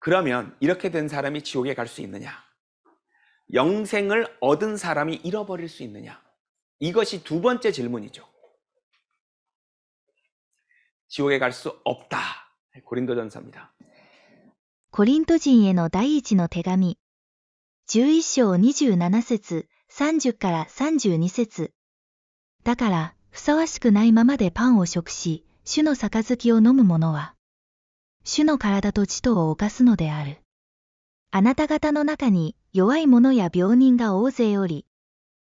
그러면 이렇게 된 사람이 지옥에 갈 수 있느냐? 영생을 얻은 사람이 잃어버릴 수 있느냐? 이것이 두 번째 질문이죠. 지옥에 갈 수 없다. 고린도전서입니다. コリント人への第一の手紙。11章27節、30から32節。だから、ふさわしくないままでパンを食し、主の杯を飲む者は、主の体と血とを犯すのである。あなた方の中に弱い者や病人が大勢おり、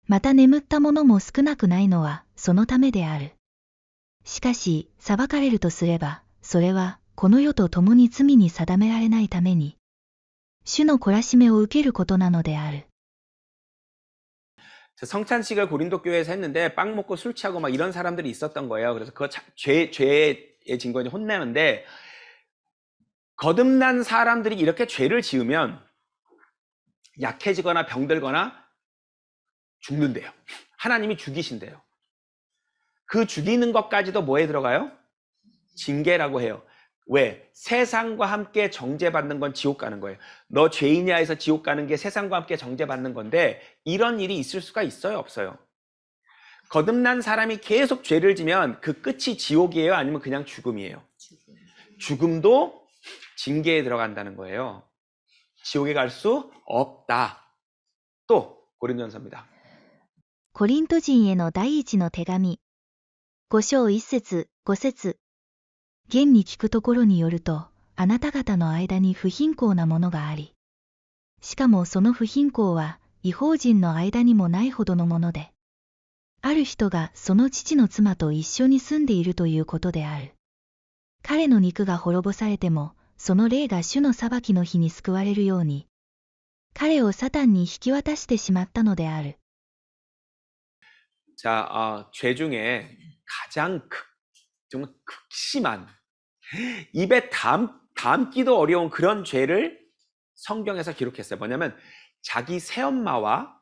また眠った者も少なくないのはそのためである。しかし、裁かれるとすれば、それは、この世と共に罪に定められないために、主の懲らしめを受けることなのである。 성찬식을 고린도 교회에서 했는데 빵 먹고 술 취하고 막 이런 사람들이 있었던 거예요. 그래서 그거 죄의 증거에 혼내는데 거듭난 사람들이 이렇게 죄를 지으면 약해지거나 병들거나 죽는데요. 하나님이 죽이신대요. 그 죽이는 것까지도 뭐에 들어가요? 징계라고 해요. 왜? 세상과 함께 정죄받는 건 지옥 가는 거예요. 너 죄인이야 해서 지옥 가는 게 세상과 함께 정죄받는 건데 이런 일이 있을 수가 있어요? 없어요? 거듭난 사람이 계속 죄를 지면 그 끝이 지옥이에요? 아니면 그냥 죽음이에요? 죽음도 징계에 들어간다는 거예요. 지옥에 갈 수 없다. 또 고린도전서입니다. コリント人への第一の手紙。5章1節、5節。現に聞くところによると、あなた方の間に不貧困なものがあり、しかもその不貧困は異邦人の間にもないほどのもので、ある人がその父の妻と一緒に住んでいるということである。彼の肉が滅ぼされても、その霊が主の裁きの日に救われるように、彼をサタンに引き渡してしまったのである。 자, 죄 중에 가장 정말 극심한 입에 담기도 어려운 그런 죄를 성경에서 기록했어요. 뭐냐면 자기 새엄마와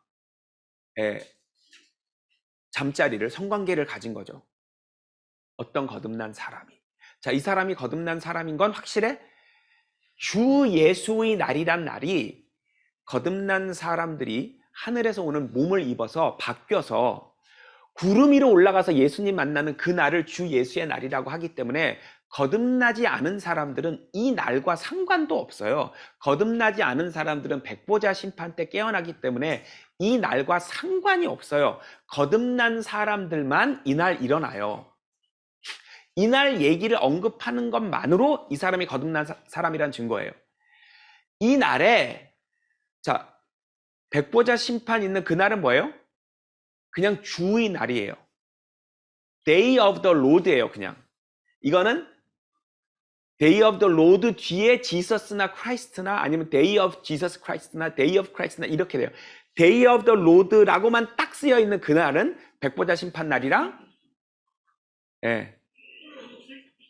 잠자리를 성관계를 가진 거죠. 어떤 거듭난 사람이. 자, 이 사람이 거듭난 사람인 건 확실해? 주 예수의 날이란 날이 거듭난 사람들이 하늘에서 오는 몸을 입어서 바뀌어서 구름 위로 올라가서 예수님 만나는 그 날을 주 예수의 날이라고 하기 때문에 거듭나지 않은 사람들은 이 날과 상관도 없어요. 거듭나지 않은 사람들은 백보자 심판 때 깨어나기 때문에 이 날과 상관이 없어요. 거듭난 사람들만 이날 일어나요. 이날 얘기를 언급하는 것만으로 이 사람이 거듭난 사람이란 증거예요. 이 날에 자, 백보자 심판 있는 그날은 뭐예요? 그냥 주의 날이에요. Day of the Lord예요. 그냥 이거는 Day of the Lord 뒤에 Jesus나 Christ나 아니면 Day of Jesus Christ나 Day of Christ나 이렇게 돼요. Day of the Lord라고만 딱 쓰여 있는 그날은 백보자 심판 날이랑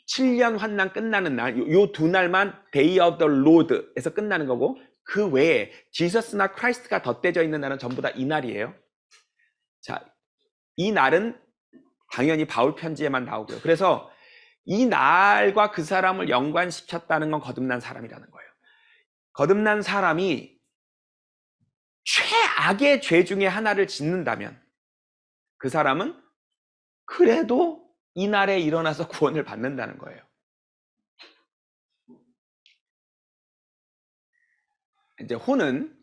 7년 환난 끝나는 날, 요 두 날만 Day of the Lord에서 끝나는 거고 그 외에 지서스나 크라이스트가 덧대져 있는 날은 전부 다 이 날이에요. 자, 이 날은 당연히 바울 편지에만 나오고요. 그래서 이 날과 그 사람을 연관시켰다는 건 거듭난 사람이라는 거예요. 거듭난 사람이 최악의 죄 중에 하나를 짓는다면 그 사람은 그래도 이 날에 일어나서 구원을 받는다는 거예요. 이제 혼은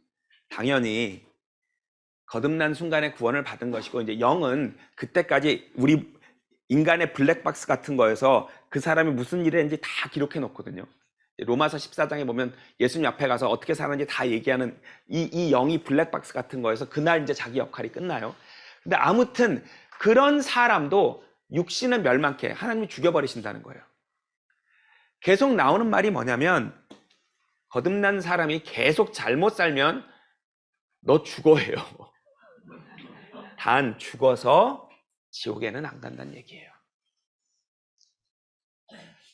당연히 거듭난 순간에 구원을 받은 것이고 이제 영은 그때까지 우리 인간의 블랙박스 같은 거여서 그 사람이 무슨 일을 했는지 다 기록해 놓거든요. 로마서 14장에 보면 예수님 앞에 가서 어떻게 살았는지 다 얘기하는 이 영이 블랙박스 같은 거여서 그날 이제 자기 역할이 끝나요. 근데 아무튼 그런 사람도 육신은 멸망케 하나님이 죽여버리신다는 거예요. 계속 나오는 말이 뭐냐면 거듭난 사람이 계속 잘못 살면 너 죽어해요. 단 죽어서 지옥에는 안 간다는 얘기예요.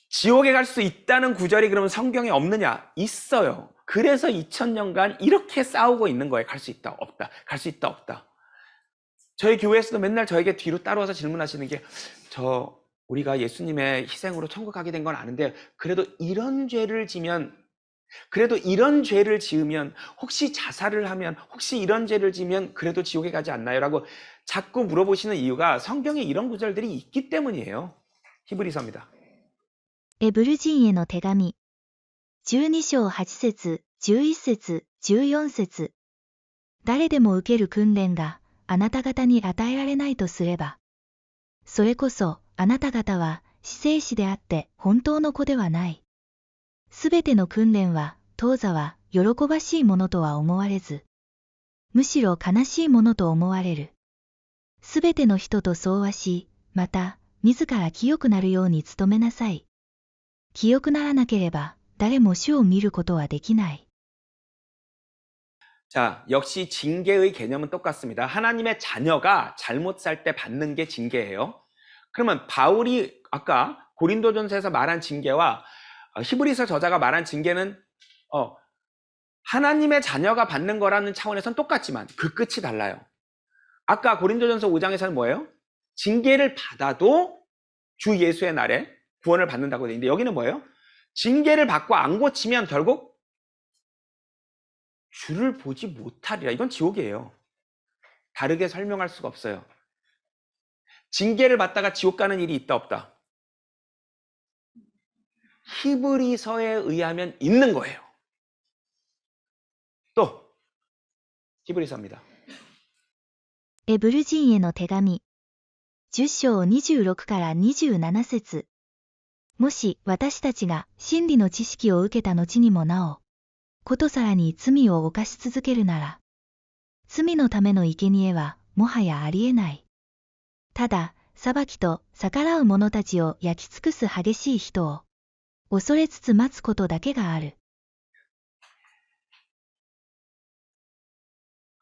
지옥에 갈 수 있다는 구절이 그러면 성경에 없느냐? 있어요. 그래서 2000년간 이렇게 싸우고 있는 거예요. 갈 수 있다, 없다. 갈 수 있다, 없다. 저희 교회에서도 맨날 저에게 뒤로 따라와서 질문하시는 게 우리가 예수님의 희생으로 천국 가게 된 건 아는데 그래도 이런 죄를 지면 그래도 이런 죄를 지으면, 혹시 자살을 하면, 혹시 이런 죄를 지으면 그래도 지옥에 가지 않나요? 라고 자꾸 물어보시는 이유가 성경에 이런 구절들이 있기 때문이에요. 히브리서입니다. エブル人への手紙。12章8節、11節、14節。誰でも受ける訓練があなた方に与えられないとすれば、それこそあなた方は私生子であって本当の子ではない。すべての訓練は当座は喜ばしいものとは思われず、むしろ悲しいものと思われる。すべての人と相和し、また自ら清くなるように努めなさい。清くならなければ誰も主を見ることはできない。 자, 역시 징계의 개념은 똑같습니다. 하나님의 자녀가 잘못 살 때 받는 게 징계예요. 그러면 바울이 아까 고린도전서에서 말한 징계와 히브리서 저자가 말한 징계는 하나님의 자녀가 받는 거라는 차원에서는 똑같지만 그 끝이 달라요. 아까 고린도전서 5장에서는 뭐예요? 징계를 받아도 주 예수의 날에 구원을 받는다고 되어 있는데, 여기는 뭐예요? 징계를 받고 안 고치면 결국 주를 보지 못하리라. 이건 지옥이에요. 다르게 설명할 수가 없어요. 징계를 받다가 지옥 가는 일이 있다 없다? 히브리서에 의하면 있는 거예요. 또 히브리서입니다. エブル人への手紙。10章26から27節。もし私たちが真理の知識を受けた後にもなお、ことさらに罪を犯し続けるなら、罪のための生贄はもはやありえない。ただ、裁きと逆らう者たちを焼き尽くす激しい人を、恐れつつ待つことだけがある。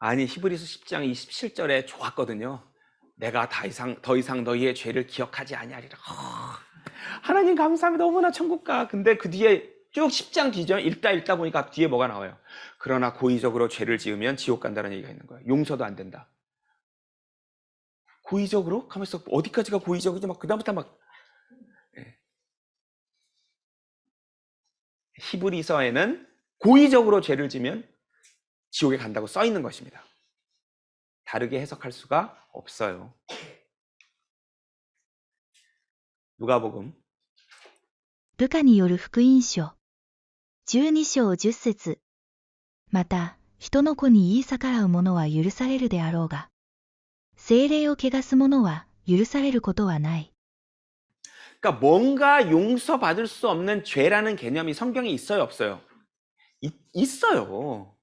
아니, 히브리서 10장 27절에 좋았거든요. 내가 더 이상 너희의 죄를 기억하지 아니하리라. 하나님 감사합니다. 너무나 천국 가. 근데 그 뒤에 쭉 10장 뒤죠. 읽다 보니까 뒤에 뭐가 나와요? 그러나 고의적으로 죄를 지으면 지옥 간다는 얘기가 있는 거예요. 용서도 안 된다. 고의적으로? 가만있어. 어디까지가 고의적이지? 막 그다음부터 막. 히브리서에는 고의적으로 죄를 지면 지옥에 간다고 써 있는 것입니다. 다르게 해석할 수가 없어요. 누가복음 ルカによる福音書。12章10節。また、人の子に言い逆らう者は許されるであろうが、聖霊を汚す者は許されることはない。 그러니까 뭔가 용서받을 수 없는 죄라는 개념이 성경에 있어요, 없어요? 있어요.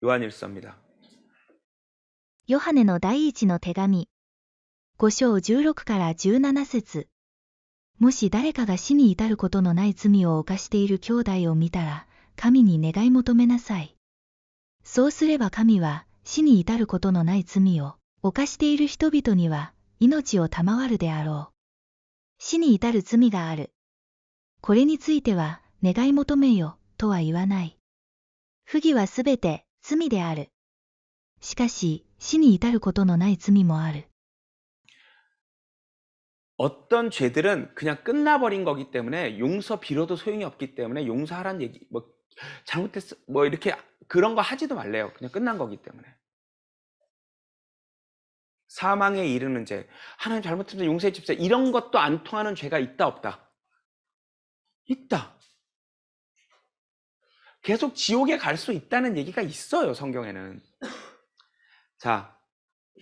요한일서입니다. ヨハネの第一の手紙。5章16から17節。もし誰かが死に至ることのない罪を犯している兄弟を見たら、神に願い求めなさい。そうすれば神は死に至ることのない罪を犯している人々には命を賜るであろう。死に至る罪がある。これについては願い求めよとは言わない。不義はすべて罪である。しかし死に至ることのない罪もある。 어떤 죄들은 그냥 끝나버린 거기 때문에 용서 빌어도 소용이 없기 때문에 용서하라는 얘기, 뭐 잘못했어, 뭐 이렇게 그런 거 하지도 말래요. 그냥 끝난 거기 때문에. 사망에 이르는 죄, 하나님 잘못했으면 용서해 주십시오. 이런 것도 안 통하는 죄가 있다 없다? 있다. 계속 지옥에 갈 수 있다는 얘기가 있어요, 성경에는. 자,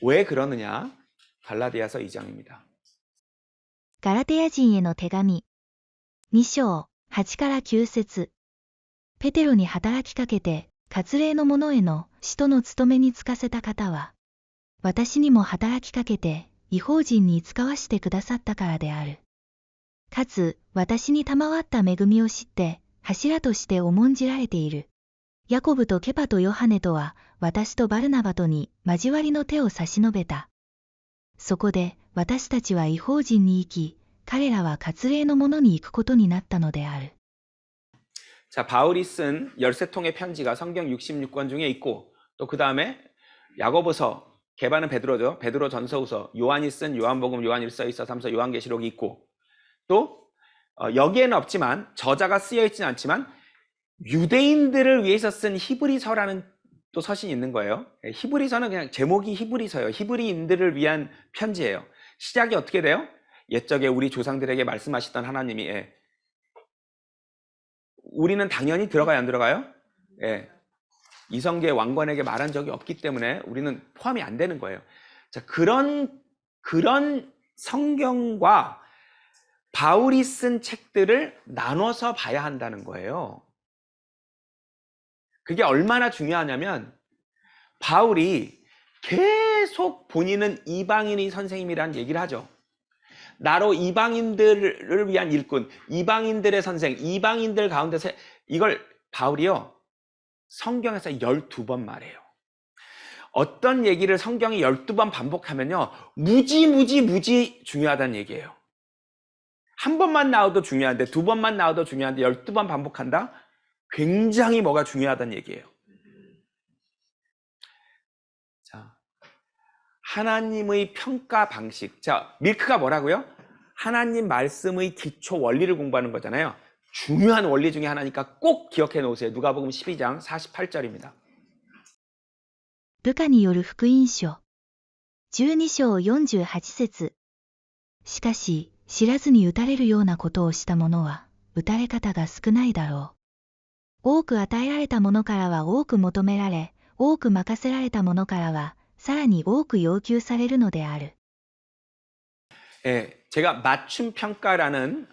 왜 그러느냐? 갈라디아서 2장입니다. ガラテヤ人への手紙。2章、8から9節。ペテロに働きかけて、割礼の者への使徒の務めに就かせた方は、私にも働きかけて、異邦人に使わしてくださったからである。かつ、私に賜った恵みを知って、柱として重んじられている。ヤコブとケパとヨハネとは、私とバルナバとに交わりの手を差し伸べた。そこで、私たちは異邦人に行き、彼らは割礼の者に行くことになったのである。 자, 바울이 쓴 13통의 편지가 성경 66권 중에 있고, 또 그 다음에 야고보서, 개반은 베드로죠. 베드로 전서후서, 요한이 쓴 요한복음, 요한일서, 일서, 삼서, 요한계시록이 있고, 또 여기에는 없지만 저자가 쓰여 있지는 않지만 유대인들을 위해서 쓴 히브리서라는 또 서신이 있는 거예요. 히브리서는 그냥 제목이 히브리서예요. 히브리인들을 위한 편지예요. 시작이 어떻게 돼요? 옛적에 우리 조상들에게 말씀하시던 하나님이 우리는 당연히 들어가요, 안 들어가요? 예. 이성계 왕건에게 말한 적이 없기 때문에 우리는 포함이 안 되는 거예요. 자, 그런 성경과 바울이 쓴 책들을 나눠서 봐야 한다는 거예요. 그게 얼마나 중요하냐면 바울이 계속 본인은 이방인의 선생님이라는 얘기를 하죠. 나로 이방인들을 위한 일꾼, 이방인들의 선생, 이방인들 가운데서 이걸 바울이요. 성경에서 12번 말해요. 어떤 얘기를 성경이 12번 반복하면요. 무지 중요하다는 얘기예요. 한 번만 나와도 중요한데 두 번만 나와도 중요한데 12번 반복한다? 굉장히 뭐가 중요하다는 얘기예요. 자, 하나님의 평가 방식. 자, 밀크가 뭐라고요? 하나님 말씀의 기초 원리를 공부하는 거잖아요. 중요한 원리 중에 하나니까 꼭 기억해 놓으세요. 누가복음 12장 48절입니다. ルカによる福音書12章48節しかし、知らずに打たれるようなことをした者は、打たれ方が少ないだろう。多く与えられた者からは多く求められ、多く任せられた者からは、さらに多く要求されるのである。 제가 맞춤 평가라는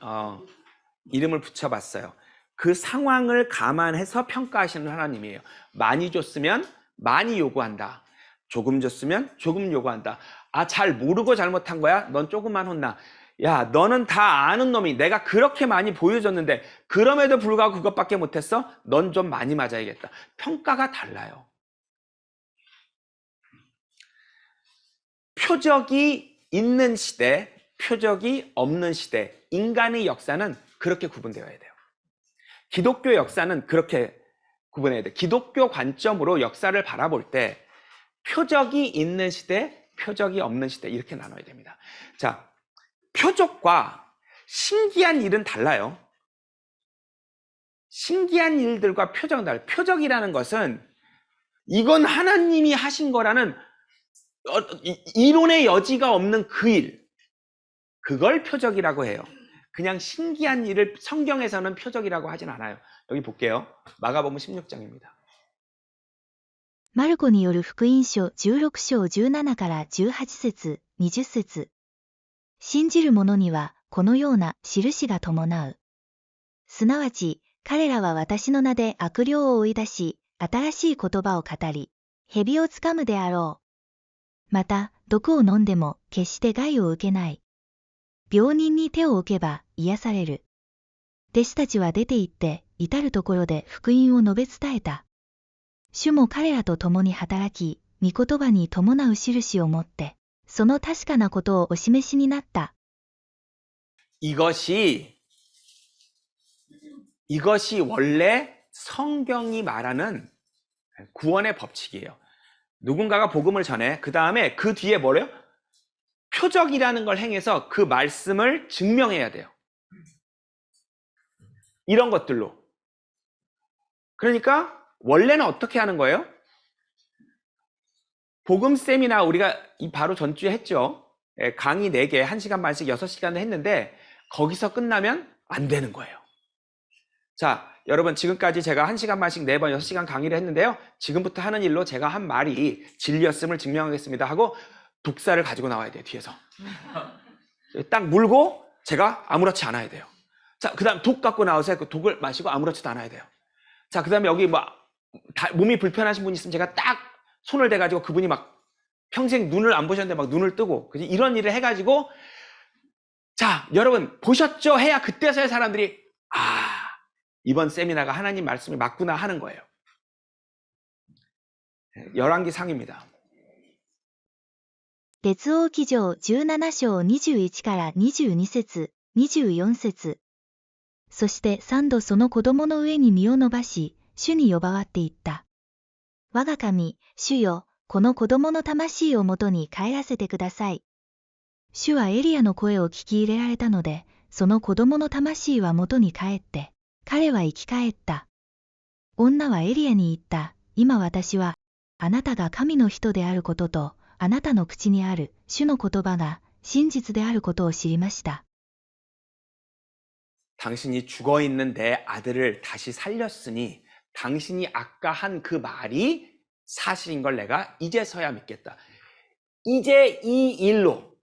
이름을 붙여봤어요. 그 상황을 감안해서 평가하시는 하나님이에요. 많이 줬으면 많이 요구한다. 조금 줬으면 조금 요구한다. 아, 잘 모르고 잘못한 거야? 넌 조금만 혼나. 야, 너는 다 아는 놈이 내가 그렇게 많이 보여줬는데 그럼에도 불구하고 그것밖에 못했어? 넌 좀 많이 맞아야겠다. 평가가 달라요. 표적이 있는 시대, 표적이 없는 시대, 인간의 역사는 그렇게 구분되어야 돼요. 기독교 역사는 그렇게 구분해야 돼요. 기독교 관점으로 역사를 바라볼 때 표적이 있는 시대, 표적이 없는 시대 이렇게 나눠야 됩니다. 자, 표적과 신기한 일은 달라요. 신기한 일들과 표적은 달라요. 표적이라는 것은 이건 하나님이 하신 거라는 이론의 여지가 없는 그 일, 그걸 표적이라고 해요. 그냥 신기한 일을 성경에서는 표적이라고 하진 않아요. 여기 볼게요. 마가복음 16장입니다. マルコによる福音書16章17から18節、20節。信じる者にはこのような印が伴う。すなわち、彼らは私の名で悪霊を追い出し、新しい言葉を語り、蛇をつかむであろう。また、毒を飲んでも決して害を受けない。病人に手を置けば癒される。弟子たちは出て行って、至るところで福音を述べ伝えた。主も彼らと共に働き、御言葉に伴う印をもって、その確かなことをお示しになった。 이것이 원래 성경이 말하는 구원의 법칙이에요. 누군가가 복음을 전해 그 다음에 그 뒤에 뭐래요? 표적이라는 걸 행해서 그 말씀을 증명해야 돼요. 이런 것들로. 그러니까 원래는 어떻게 하는 거예요? 복음 세미나 우리가 바로 전주에 했죠. 강의 4개, 1시간 반씩 6시간을 했는데 거기서 끝나면 안 되는 거예요. 자, 여러분 지금까지 제가 1시간 반씩 4번 6시간 강의를 했는데요. 지금부터 하는 일로 제가 한 말이 진리였음을 증명하겠습니다 하고 독사를 가지고 나와야 돼요. 뒤에서. 딱 물고 제가 아무렇지 않아야 돼요. 자, 그 다음 독 갖고 나오세요. 그 독을 마시고 아무렇지도 않아야 돼요. 자, 그 다음에 여기 몸이 불편하신 분이 있으면 제가 딱 손을 대가지고 그분이 막 평생 눈을 안 보셨는데 막 눈을 뜨고 이런 일을 해가지고 자, 여러분 보셨죠? 해야 그때서야 사람들이 이번 세미나가 하나님 말씀이 맞구나 하는 거예요. 열왕기 상입니다. 列王記上17章21から22節、24節。そして3度その子供の上に身を伸ばし、主に呼ばわっていった。我が神、主よ、この子供の魂を元に帰らせてください。主はエリアの声を聞き入れられたので、その子供の魂は元に帰って、彼は生き返った。女はエリアに言った。今私は、あなたが神の人であることと、あなたの口にある主の言葉が真実であることを知りました。 당신이 죽어있는 내 아들을 다시 살렸으니 당신이 아까 한 그 말이 사실인 걸 내가 이제서야 믿겠다. 이제 이 일로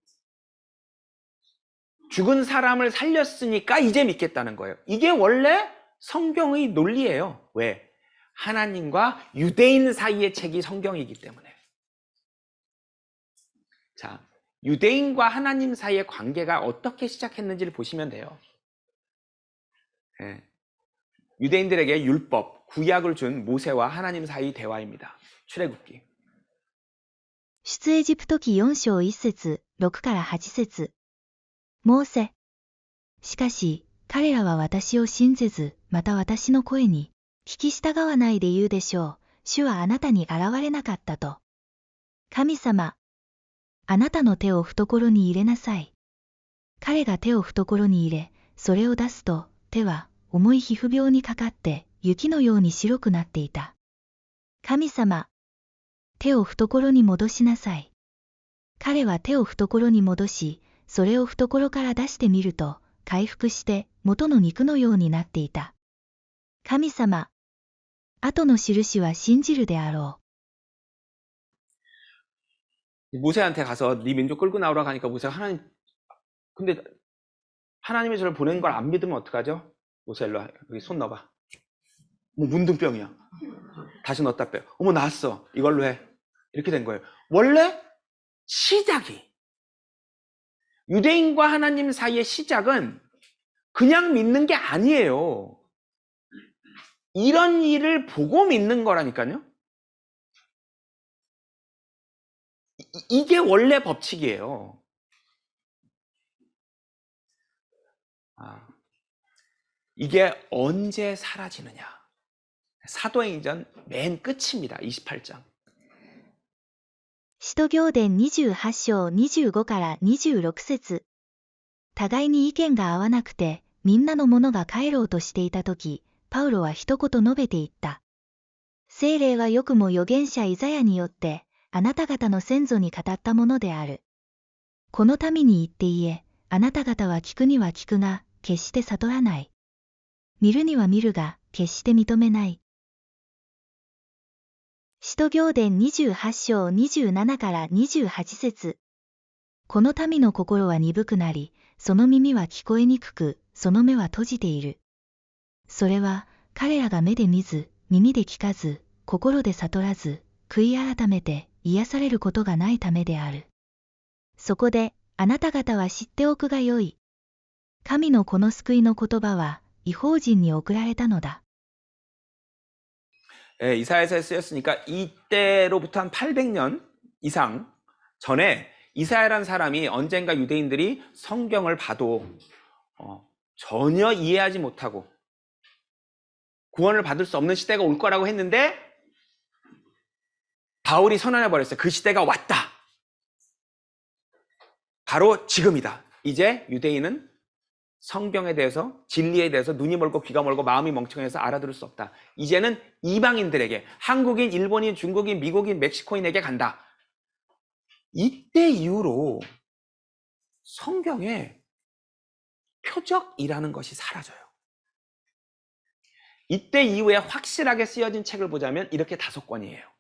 죽은 사람을 살렸으니까 이제 믿겠다는 거예요. 이게 원래 성경의 논리예요. 왜? 하나님과 유대인 사이의 책이 성경이기 때문에. 자, 유대인과 하나님 사이의 관계가 어떻게 시작했는지를 보시면 돼요. 예. 유대인들에게 율법, 구약을 준 모세와 하나님 사이 대화입니다. 출애굽기. 出エジプト記4章1節6から8節。モーセ。しかし、彼らは私を信ぜず、また私の声に、聞き従わないで言うでしょう。主はあなたに現れなかったと。神様。あなたの手を懐に入れなさい。彼が手を懐に入れ、それを出すと、手は重い皮膚病にかかって雪のように白くなっていた。神様。手を懐に戻しなさい。彼は手を懐に戻し、それを懐から出してみると、回復して元の肉のようになっていた。神様。後の印は信じるであろ 모세한테 가서 네 민족 끌고 나오라고 하니까 모세가 근데 하나님이 저를 보낸 걸 안 믿으면 어떡하죠? 모세 일로 와. 여기 손 넣어봐. 뭐 문둥병이야. 다시 넣었다 빼. 어머 나았어. 이걸로 해. 이렇게 된 거예요. 원래 시작이 유대인과 하나님 사이의 시작은 그냥 믿는 게 아니에요. 이런 일을 보고 믿는 거라니까요. 이게 원래 법칙이에요. 이게 언제 사라지느냐? 사도행전 맨 끝입니다. 28장. 使徒行伝28章25から26節。互いに意見が合わなくて、みんなの者が帰ろうとしていたとき、パウロは一言述べていった。聖霊はよくも預言者イザヤによって、あなた方の先祖に語ったものである。この民に言って言え、あなた方は聞くには聞くが、決して悟らない。見るには見るが、決して認めない。使徒行伝28章27から28節。この民の心は鈍くなり、その耳は聞こえにくく、その目は閉じている。それは、彼らが目で見ず、耳で聞かず、心で悟らず、悔い改めて癒されることがないためである。そこで、あなた方は知っておくがよい。神のこの救いの言葉は、異邦人に送られたのだ。 예, 이사야서에 쓰였으니까 이때로부터 한 800년 이상 전에 이사야라는 사람이 언젠가 유대인들이 성경을 봐도 전혀 이해하지 못하고 구원을 받을 수 없는 시대가 올 거라고 했는데 바울이 선언해 버렸어요. 그 시대가 왔다. 바로 지금이다. 이제 유대인은 성경에 대해서, 진리에 대해서 눈이 멀고 귀가 멀고 마음이 멍청해서 알아들을 수 없다. 이제는 이방인들에게, 한국인, 일본인, 중국인, 미국인, 멕시코인에게 간다. 이때 이후로 성경에 표적이라는 것이 사라져요. 이때 이후에 확실하게 쓰여진 책을 보자면 이렇게 5권이에요.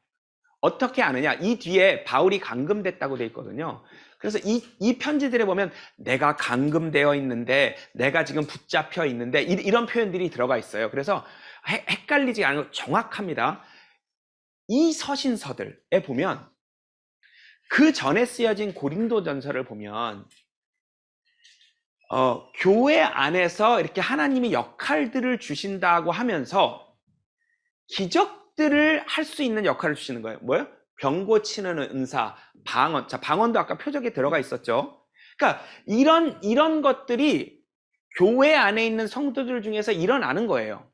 어떻게 아느냐? 이 뒤에 바울이 감금됐다고 돼 있거든요. 그래서 이 편지들에 보면 내가 감금되어 있는데, 내가 지금 붙잡혀 있는데, 이런 표현들이 들어가 있어요. 그래서 헷갈리지 않고 정확합니다. 이 서신서들에 보면 그 전에 쓰여진 고린도전서를 보면 교회 안에서 이렇게 하나님이 역할들을 주신다고 하면서 기적들을 할 수 있는 역할을 주시는 거예요. 뭐예요? 병 고치는 은사, 방언. 자, 방언도 아까 표적에 들어가 있었죠. 그러니까 이런 것들이 교회 안에 있는 성도들 중에서 일어나는 거예요.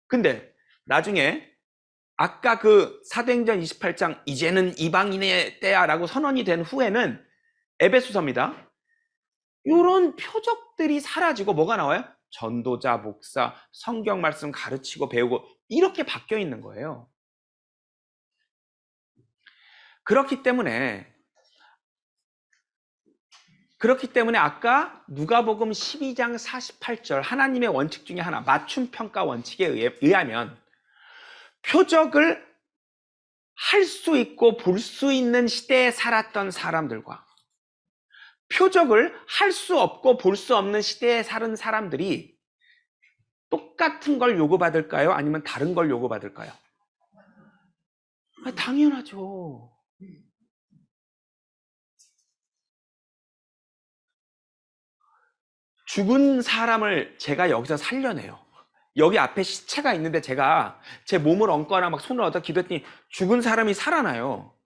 근데 나중에 아까 그 사도행전 28장 이제는 이방인의 때야라고 선언이 된 후에는 에베소서입니다. 이런 표적들이 사라지고 뭐가 나와요? 전도자, 목사, 성경 말씀 가르치고 배우고 이렇게 바뀌어 있는 거예요. 그렇기 때문에 아까 누가복음 12장 48절 하나님의 원칙 중에 하나, 맞춤평가 원칙에 의하면 표적을 할 수 있고 볼 수 있는 시대에 살았던 사람들과 표적을 할 수 없고 볼 수 없는 시대에 사는 사람들이 똑같은 걸 요구받을까요? 아니면 다른 걸 요구받을까요? 당연하죠. 죽은 사람을 제가 여기서 살려내요. 여기 앞에 시체가 있는데 제가 제 몸을 얹거나 막 손을 얻어 기도했더니 죽은 사람이 살아나요.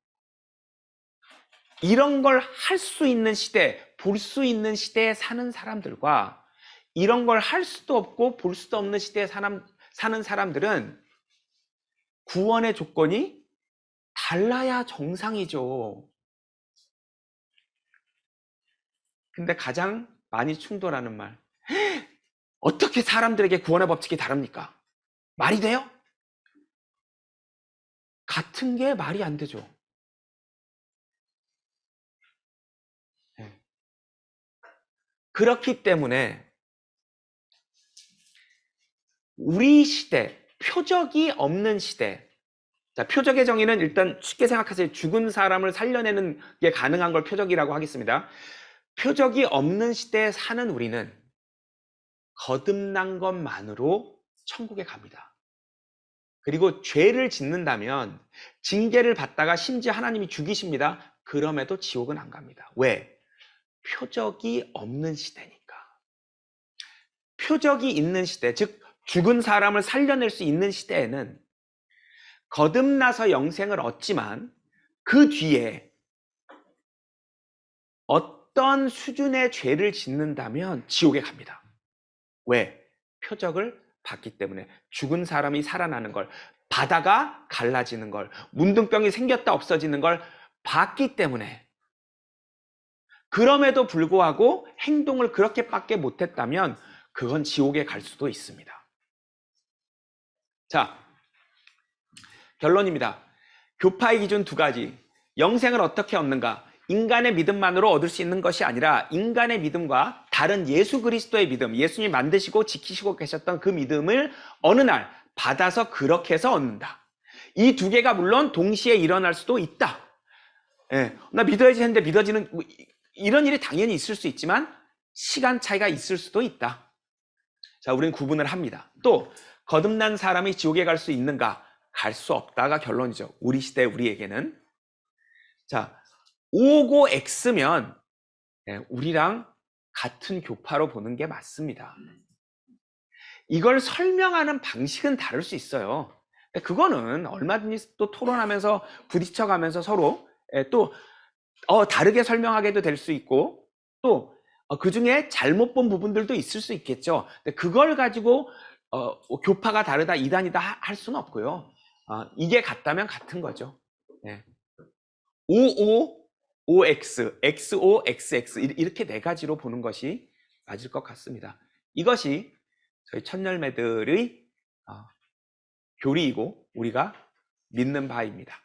이런 걸 할 수 있는 시대, 볼 수 있는 시대에 사는 사람들과 이런 걸 할 수도 없고 볼 수도 없는 시대에 사는 사람들은 구원의 조건이 달라야 정상이죠. 근데 가장 많이 충돌하는 말, 어떻게 사람들에게 구원의 법칙이 다릅니까? 말이 돼요? 같은 게 말이 안 되죠. 그렇기 때문에 우리 시대, 표적이 없는 시대. 자, 표적의 정의는 일단 쉽게 생각하세요. 죽은 사람을 살려내는 게 가능한 걸 표적이라고 하겠습니다. 표적이 없는 시대에 사는 우리는 거듭난 것만으로 천국에 갑니다. 그리고 죄를 짓는다면 징계를 받다가 심지어 하나님이 죽이십니다. 그럼에도 지옥은 안 갑니다. 왜? 표적이 없는 시대니까. 표적이 있는 시대, 즉 죽은 사람을 살려낼 수 있는 시대에는 거듭나서 영생을 얻지만 그 뒤에 어떤 수준의 죄를 짓는다면 지옥에 갑니다. 왜? 표적을 봤기 때문에. 죽은 사람이 살아나는 걸, 바다가 갈라지는 걸, 문둥병이 생겼다 없어지는 걸 봤기 때문에. 그럼에도 불구하고 행동을 그렇게밖에 못했다면 그건 지옥에 갈 수도 있습니다. 자, 결론입니다. 교파의 기준 두 가지. 영생을 어떻게 얻는가? 인간의 믿음만으로 얻을 수 있는 것이 아니라 인간의 믿음과 다른 예수 그리스도의 믿음, 예수님이 만드시고 지키시고 계셨던 그 믿음을 어느 날 받아서 그렇게 해서 얻는다. 이 두 개가 물론 동시에 일어날 수도 있다. 예, 나 믿어야지 했는데 믿어지는 이런 일이 당연히 있을 수 있지만 시간 차이가 있을 수도 있다. 자, 우리는 구분을 합니다. 또 거듭난 사람이 지옥에 갈 수 있는가? 갈 수 없다가 결론이죠. 우리 시대 우리에게는. 자, O고 X면 우리랑 같은 교파로 보는 게 맞습니다. 이걸 설명하는 방식은 다를 수 있어요. 그거는 얼마든지 또 토론하면서 부딪혀가면서 서로 또 다르게 설명하게도 될 수 있고 또 그 중에 잘못 본 부분들도 있을 수 있겠죠. 근데 그걸 가지고 교파가 다르다, 이단이다 할 수는 없고요. 이게 같다면 같은 거죠. OO, OX, XO, XX 이렇게 네 가지로 보는 것이 맞을 것 같습니다. 이것이 저희 첫열매들의 교리이고 우리가 믿는 바입니다.